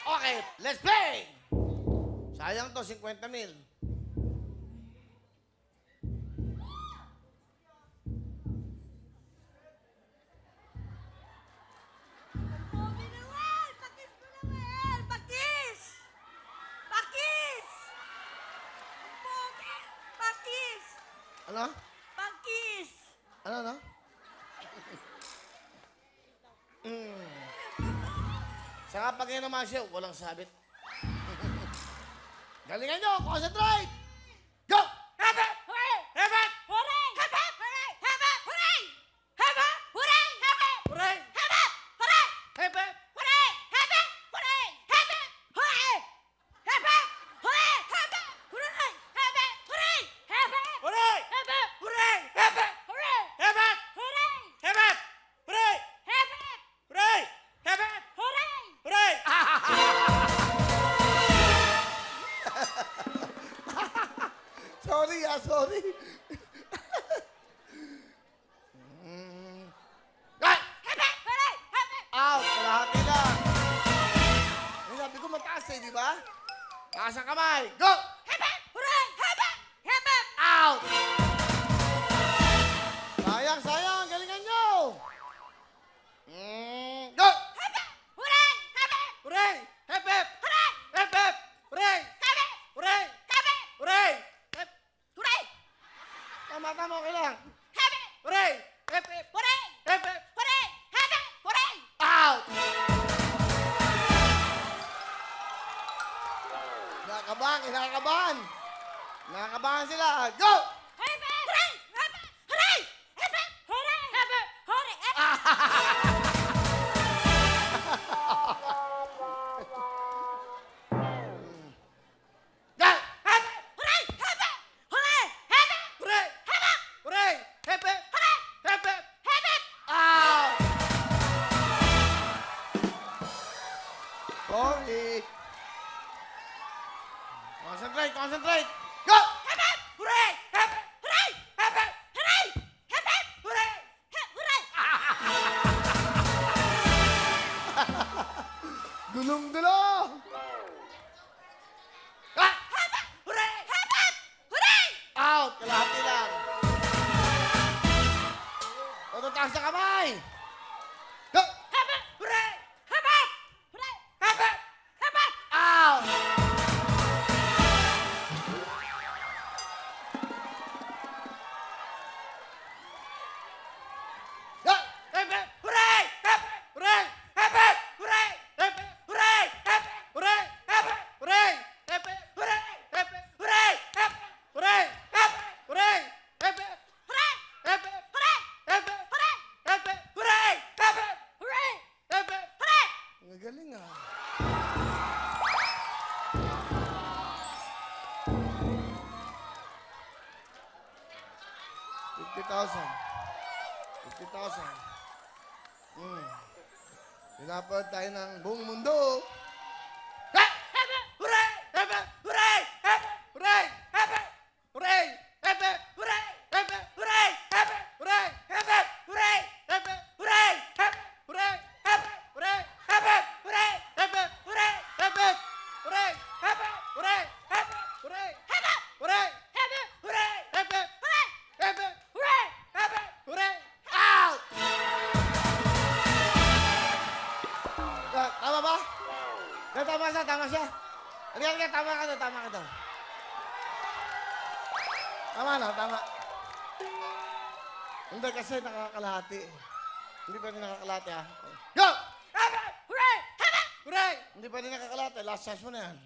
Okay, let's play! Sayang to, 50,000. Pogi Noel! Pakis mo na, Noel! Pakis! Pakis! Pogi! Pakis! Ano? Pakis! Ano? Saka pag yan naman siya, walang sabit. Galingan nyo, concentrate! Go! Haba! Hooray! Haba! Hooray! Haba! Hooray! Haba! Hooray! Haba! Hooray! Haba! Hooray! Haba! Hooray! Hepe! Hooray! Haba! Hooray! Haba! Hooray! Haba! Hooray! Haba! Hooray! Haba! Hooray! Haba! Hooray! Haba! Hooray! Hepe! Hooray! Hepe! Hooray! Hepe! Hooray! Haba! Hooray! Hepe! Hooray! Hooray! Sorry. Ay! Haba! Hooray! Haba! Out! Kalahati lang. Yung sabi ko mataas di ba? Taas ang kamay. Go! Haba! Hooray! Haba! Haba! Out! Sayang. Galingan nyo! Go! Haba! Hooray! Haba! Hooray! Hep, hep! Hooray! Hep, hep! Hooray! Haba! Hooray! Haba! Hooray! Hep! Hooray! Tama, okay lang. Haba! Hooray! Hep, hep! Hooray! Hep, hep! Hooray! Haba! Hooray! Out! Kinakabahan. Nakakabahan sila. Go! Haba! Hooray! Haba! Hooray! Haba! Hooray! Haba! Hooray! Haba! Go! Hep! Hooray! Haba! Hooray! Haba! Hooray! Haba! Hooray! Hep, hep! Hooray! Hep, hep! Haba! Out! Sorry. Concentrate. Go! Haba! Hooray! Hep! Hooray! Hep, hep! Hooray! Haba! Hooray! Hooray! Gulong-gulo! Ah! Haba! Hooray! Haba! Hooray! Out! Kalahati lang. Todo taas na kamay. Go! Haba! Hooray! Haba! Hooray! Hep, hep! Haba! Out! Go! Hep, hep! Hooray! Hep, hep! Hooray! Hep, hep! Hooray! Hep, hep! Hooray! Hep, hep! Hooray! Hep, hep! Hooray! Hep, hep! Hooray! Hep, hep! Hooray! Hep, hep! Hooray! Hep, hep! Hooray! Hep, hep! Hooray! Hep, hep! Hooray! Hep, hep! Hooray! Hep, hep! Hooray! Hep, hep! Hooray! Hep, hep! Hooray! Ang galing ah. $50,000. Pinapad tayo ng buong mundo. Ha! Haba! Hooray! Hepe! Hooray! Hepe! Hooray! Hepe! Hooray! Hepe! Hooray! Hepe! Hooray! Hepe! Hooray! Hepe! Hooray! Hepe! Hooray! Hepe! Hooray! Hepe! Hooray! Hepe! Hooray! Hepe! Hooray! Hepe! Hooray! Hepe! Hooray! Hepe! Hooray! Haba! Hooray! Haba! Hooray! Hepe! Hooray! Hepe! Hooray! Hepe! Hooray! Out! Tama ba? Tama siya. Halika, tama ka daw. Tama. Hindi kasi nakakalahati. Hindi pa rin nakakalahati ha. Go! Haba! Hooray! Haba! Hooray! Hindi pa rin nakakalahati. Last chance mo na yan.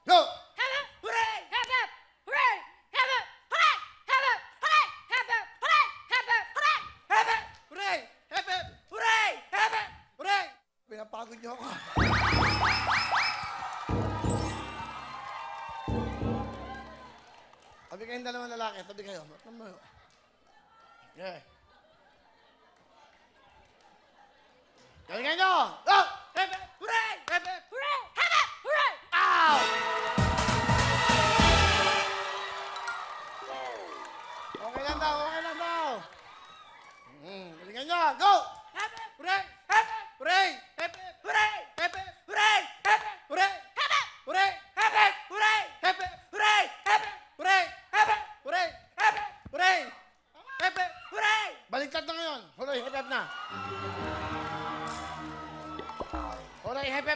Go! Haba! Hooray! Haba! Hooray! Haba! Hooray! Haba! Hooray! Haba! Hooray! Haba! Hooray! Hepe! Hooray! Hepe! Hooray! Hepe! Hooray! Pinapagod niyo ako. Tabi kayong dalawang lalaki. Tabi kayo. Yeah. Galingan nyo! Go! Hepe! Hooray! Hepe! Hooray! Haba! Hooray! Out! Okay lang daw. Galingan nyo! Go! Hepe! Hooray! Hepe! Hooray! Hepe! Hooray! Hepe! Hooray! Hepe! Hooray!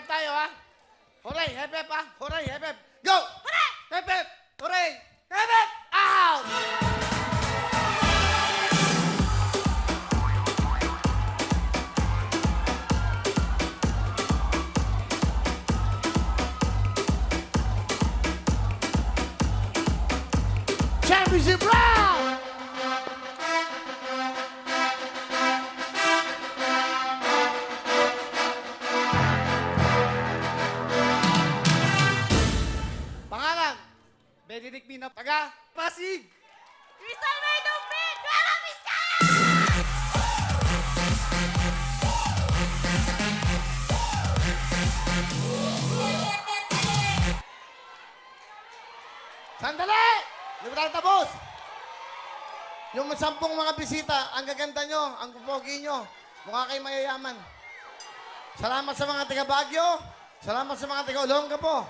tayo, ha? Hooray, hep, hep, ha? Hooray, hep, hep. Go! Hooray! Hep, hep! Hooray! Hep, hep! Out! Championship round! Pangalan, Benedict Mina, taga Pasig. Crystal May Dumpin! Nueva Vizcaya! Sandali! Hindi ba tayo tapos? Yung 10 mga bisita, ang gaganda nyo, ang pupogi nyo, mukha kayo mayayaman. Salamat sa mga taga Baguio, salamat sa mga taga Olongapo.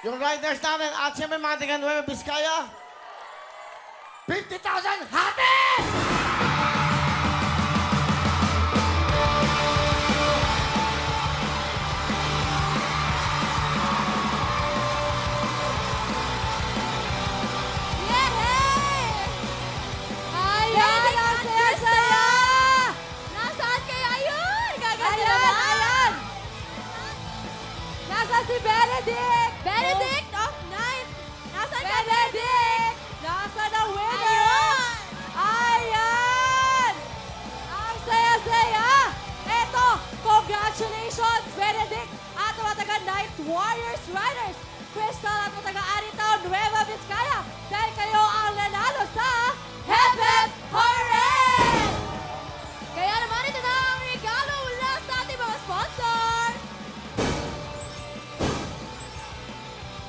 Yung riders natin, at siyempre mga taga Nueva Vizcaya, 50,000 hati! Yehey! Ayan! Ang saya-saya! Nasaan kayo? Ayun! Gaganda naman! Ayan! Nasa si Benedict! Benedict of Night! Nasaan ka, Benedict? Nasa na winner! Ayan! Ang saya-saya! Eto, congratulations, Benedict! At mga taga Night Warriors Riders! Crystal at mga taga Aritown, Nueva Vizcaya! Dahil kayo ang nanalo sa Hep Hep Hooray! Kaya naman ito na ang regalo mula sa ating mga sponsors!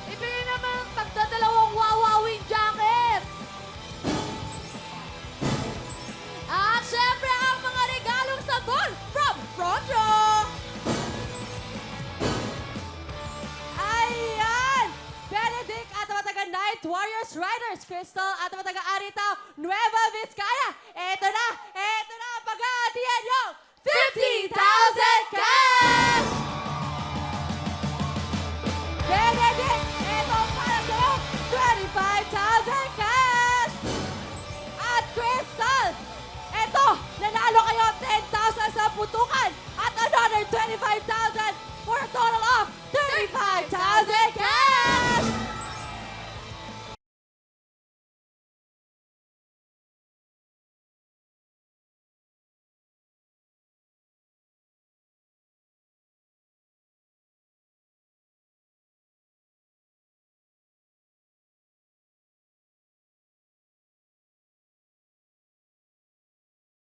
Ibigay naman ang tagdadalawang wawawing jackets! At syempre ang mga regalong sabon from Front Row! Ayan! Benedict at mga taga Night Warriors Riders, Crystal at mga taga Arita, Nueva Vizcaya! Eto na ang pag-aatiyan yung 50,000 cash! Benedict, eto para sa'yo, 25,000 cash! At Crystal, eto, nanalo kayo 10,000 sa putukan at another 25,000 for a total of 35,000